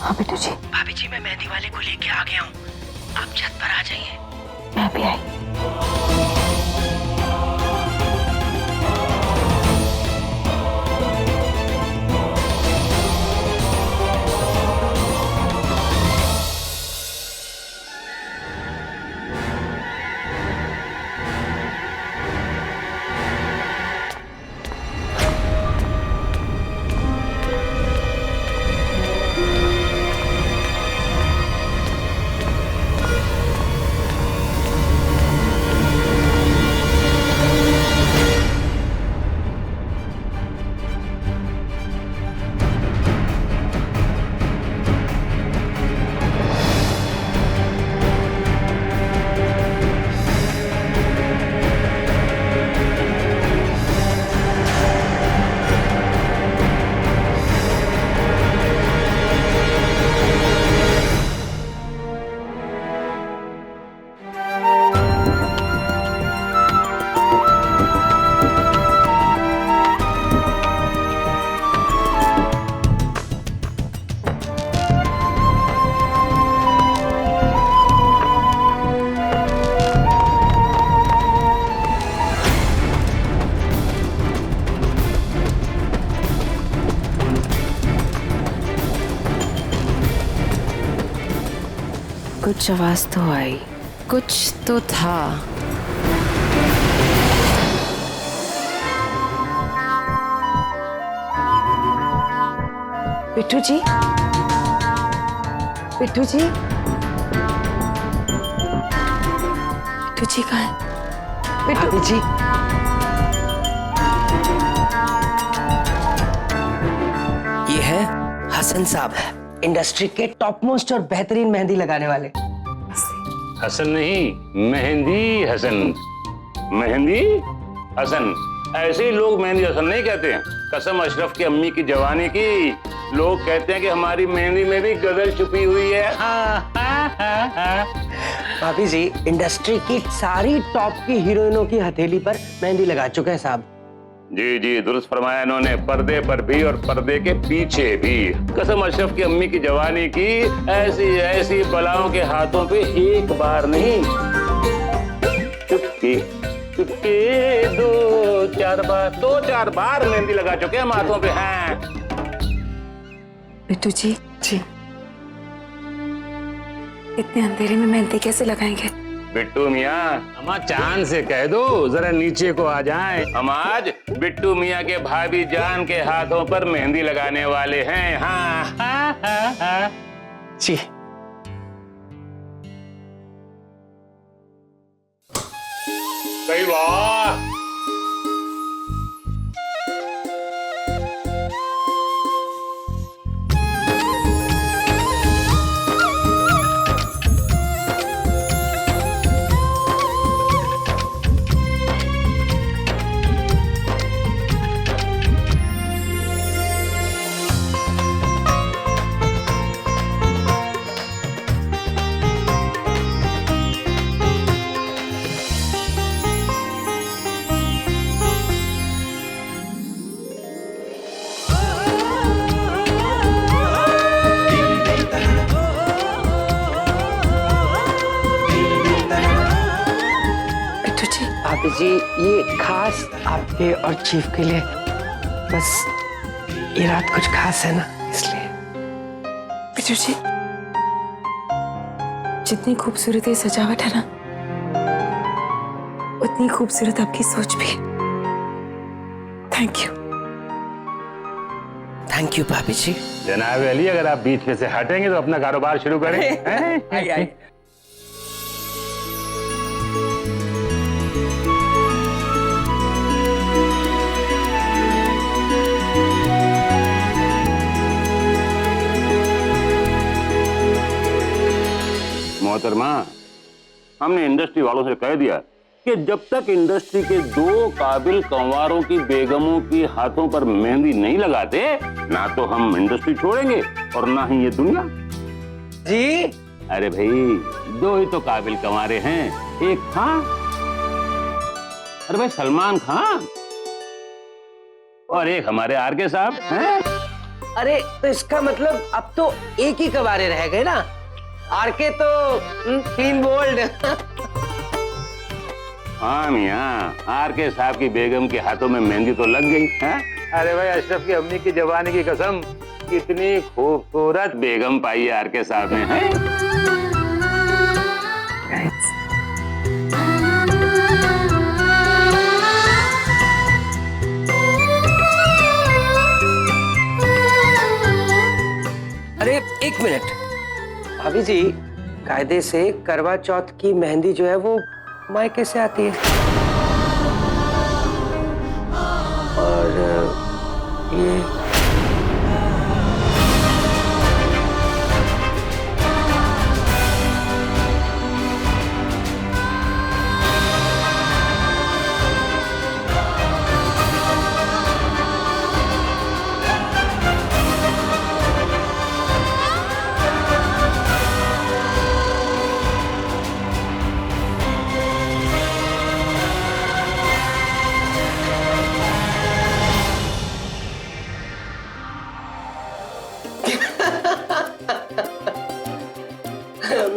हाँ बिट्टू जी। भाभी जी मैं मेहंदी वाले को लेके आ गया हूँ, आप छत पर आ जाइए। मैं भी आई। कुछ आवाज तो आई, कुछ तो था। बिट्टू जी, बिट्टू जी, बिट्टू जी कहाँ है? बिट्टू जी ये है हसन साहब, इंडस्ट्री के टॉप मोस्ट और बेहतरीन मेहंदी लगाने वाले। हसन नहीं, मेहंदी हसन। मेहंदी हसन, ऐसे ही लोग मेहंदी हसन नहीं कहते हैं। कसम अशरफ की अम्मी की जवानी की, लोग कहते हैं कि हमारी मेहंदी में भी गजल छुपी हुई है। भाभी जी इंडस्ट्री की सारी टॉप की हीरोइनों की हथेली पर मेहंदी लगा चुके हैं साहब। जी जी दुरुस्त फरमाया इन्होंने, पर्दे पर भी और पर्दे के पीछे भी। कसम अशरफ की अम्मी की जवानी की, ऐसी ऐसी बलाओं के हाथों पे एक बार नहीं, चुपके चुपके दो चार बार मेहंदी लगा चुके हैं हाथों पे। हैं बिट्टू जी, इतने अंधेरे में मेहंदी कैसे लगाएंगे? बिट्टू मियाँ, हम चांद से कह दो जरा नीचे को आ जाएं। हम आज बिट्टू मियाँ के भाभी जान के हाथों पर मेहंदी लगाने वाले हैं। हाँ जी कई वाह। भाभी जी ये खास आपके और चीफ के लिए, बस ये रात कुछ खास है ना इसलिए। बिट्टू जी, जितनी खूबसूरत ये सजावट है ना, उतनी खूबसूरत आपकी सोच भी। Thank you. थैंक यू भाभी जी। जनाब अली, अगर आप बीच में से हटेंगे तो अपना कारोबार शुरू करें। आई। मोहतरमा, हमने इंडस्ट्री वालों से कह दिया कि जब तक इंडस्ट्री के दो काबिल कंवारों की बेगमों की हाथों पर मेहंदी नहीं लगाते, ना तो हम इंडस्ट्री छोड़ेंगे और ना ही ये दुनिया। जी अरे भाई, दो ही तो काबिल कंवारे हैं, एक खान, अरे भाई सलमान खान, और एक हमारे आर के साहब हैं। अरे तो इसका मतलब अब तो एक ही कबारे रह गए ना। आरके तो क्लीन बोल्ड। हाँ मियाँ, आरके साहब की बेगम के हाथों में मेहंदी तो लग गई है। अरे भाई, अशरफ की अम्मी की जवानी की कसम, कितनी खूबसूरत बेगम पाई है आरके साहब ने। है अरे एक मिनट भाभी जी, कायदे से करवा चौथ की मेहंदी जो है वो मायके से आती है, और ये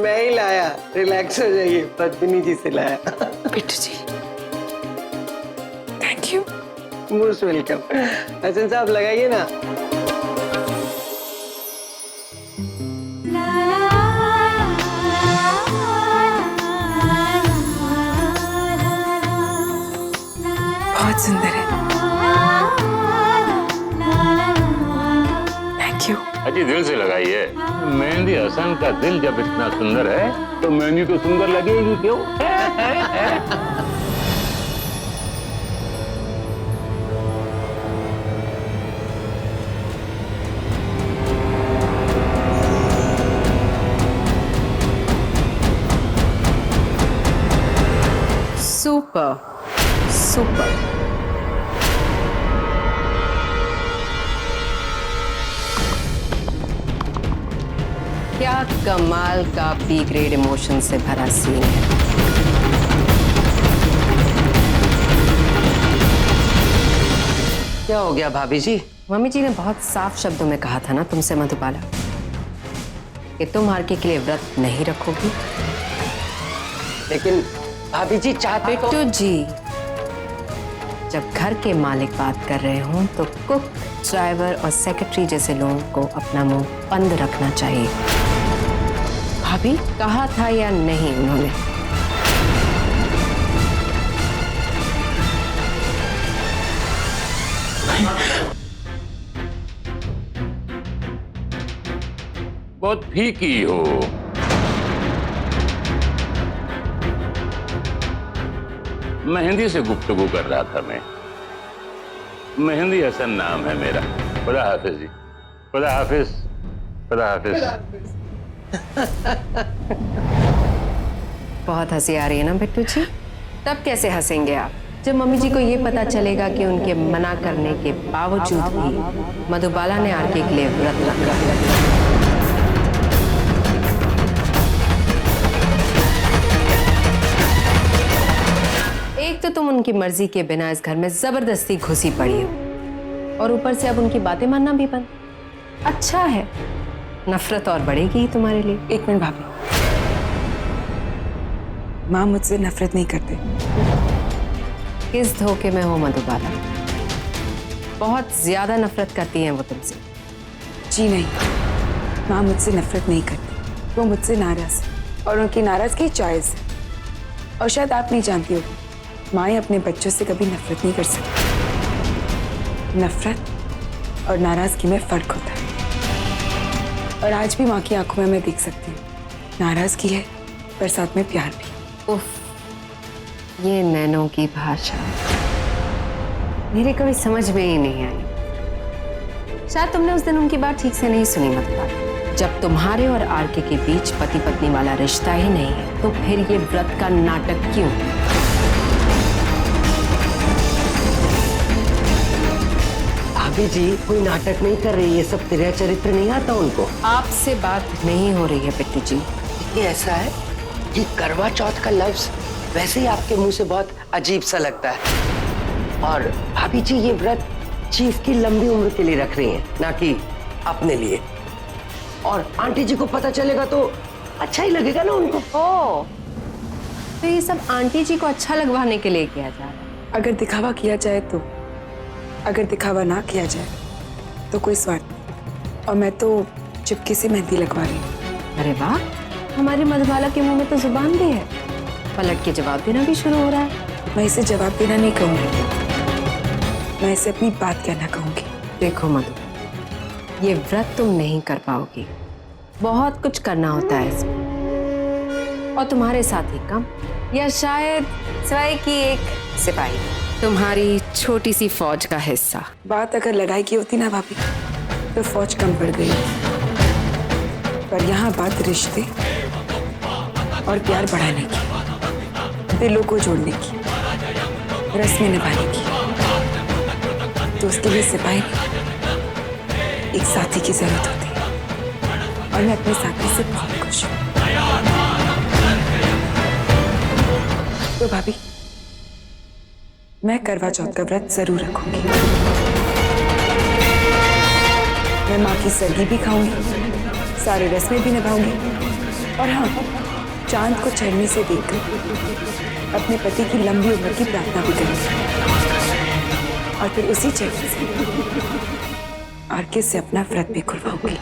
मैं ही लाया, रिलैक्स हो जाइए, पद्मिनी जी से लाया। Bittu ji, thank you. Most welcome. Hasan sahab लगाइए ना। बहुत सुंदर है, थैंक यू। अजी दिल से लगाइए। मेहंदी हसन का दिल जब इतना सुंदर है तो मेहंदी तो सुंदर लगेगी क्यों? Super super. क्या कमाल का बी ग्रेड इमोशन से भरा सीन है। क्या हो गया भाभी जी? मम्मी जी ने बहुत साफ शब्दों में कहा था ना तुमसे मधुबाला कि तुम आरके के लिए व्रत नहीं रखोगी। लेकिन भाभी जी चाहते तो। बिट्टू जी, जब घर के मालिक बात कर रहे हों तो कुक, ड्राइवर और सेक्रेटरी जैसे लोगों को अपना मुंह बंद रखना चाहिए। भाभी, कहा था या नहीं उन्होंने? बहुत फीकी हो। मेहंदी से गुफ्तगू कर रहा था मैं। मेहंदी हसन नाम है मेरा। खुदा हाफिज जी। खुदा हाफिज। खुदा हाफिज। बहुत हंसी आ रही है ना बिट्टू जी? तब कैसे हंसेंगे आप जब मम्मी जी को ये पता चलेगा कि उनके मना करने के बावजूद भी मधुबाला ने आरके के लिए व्रत रखा। एक तो तुम उनकी मर्जी के बिना इस घर में जबरदस्ती घुसी पड़ी हो और ऊपर से अब उनकी बातें मानना भी बंद। अच्छा है, नफरत और बढ़ेगी तुम्हारे लिए। एक मिनट भाभी, माँ मुझसे नफरत नहीं करते। किस धोखे में हो मधुबाला? बहुत ज्यादा नफरत करती हैं वो तुमसे। जी नहीं, माँ मुझसे नफरत नहीं करती, वो मुझसे नाराज है और उनकी नाराजगी जायज है। और शायद आप नहीं जानती होगी, माँ अपने बच्चों से कभी नफरत नहीं कर सकती। नफरत और नाराजगी में फर्क होता है। और आज भी माँ की आंखों में मैं देख सकती हूँ, नाराजगी है पर साथ में प्यार भी। उफ, ये नैनों की भाषा मेरे कभी समझ में ही नहीं आई। शायद तुमने उस दिन उनकी बात ठीक से नहीं सुनी मधुबाला। जब तुम्हारे और आरके के बीच पति पत्नी वाला रिश्ता ही नहीं है तो फिर ये व्रत का नाटक क्यों? भाभी जी कोई नाटक नहीं कर रही है, सब तेरा चरित्र नहीं आता उनको। आपसे बात नहीं हो रही है बिट्टू जी। ये ऐसा है कि करवा चौथ का लफ्ज वैसे ही आपके मुंह से बहुत अजीब सा लगता है। और भाभी जी ये व्रत चीफ की लंबी उम्र के लिए रख रही हैं, ना कि अपने लिए, और आंटी जी को पता चलेगा तो अच्छा ही लगेगा ना उनको। ओ, तो ये सब आंटी जी को अच्छा लगवाने के लिए किया जा रहा है। अगर दिखावा किया जाए तो, अगर दिखावा ना किया जाए तो कोई स्वार्थ नहीं। और मैं तो चुपके से मेहंदी लगवा रही हूँ। अरे वाह, हमारी मधुबाला के मुंह में तो जुबान भी है, पलट के जवाब देना भी शुरू हो रहा है। मैं इसे जवाब देना नहीं कहूँगी, मैं इसे अपनी बात कहना कहूँगी। देखो मधु, ये व्रत तुम नहीं कर पाओगी, बहुत कुछ करना होता है इसमें, और तुम्हारे साथ ही कम, या शायद सिवाय की एक सिपाही, तुम्हारी छोटी सी फौज का हिस्सा। बात अगर लड़ाई की होती ना भाभी तो फौज कम पड़ गई, पर यहाँ बात रिश्ते और प्यार बढ़ाने की, दिलों को जोड़ने की, रस्में निभाने की। तो उसके लिए सिपाही एक साथी की जरूरत होती है, और मैं अपने साथी से बहुत खुश हूँ। तो भाभी, मैं करवा चौथ का व्रत जरूर रखूंगी। मैं माँ की सरगी भी खाऊंगी, सारे रस्में भी निभाऊंगी, और हाँ, चांद को चढ़ने से देखकर अपने पति की लंबी उम्र की प्रार्थना भी करूंगी, और फिर उसी चरण से आरके से अपना व्रत भी खुलवाऊंगी।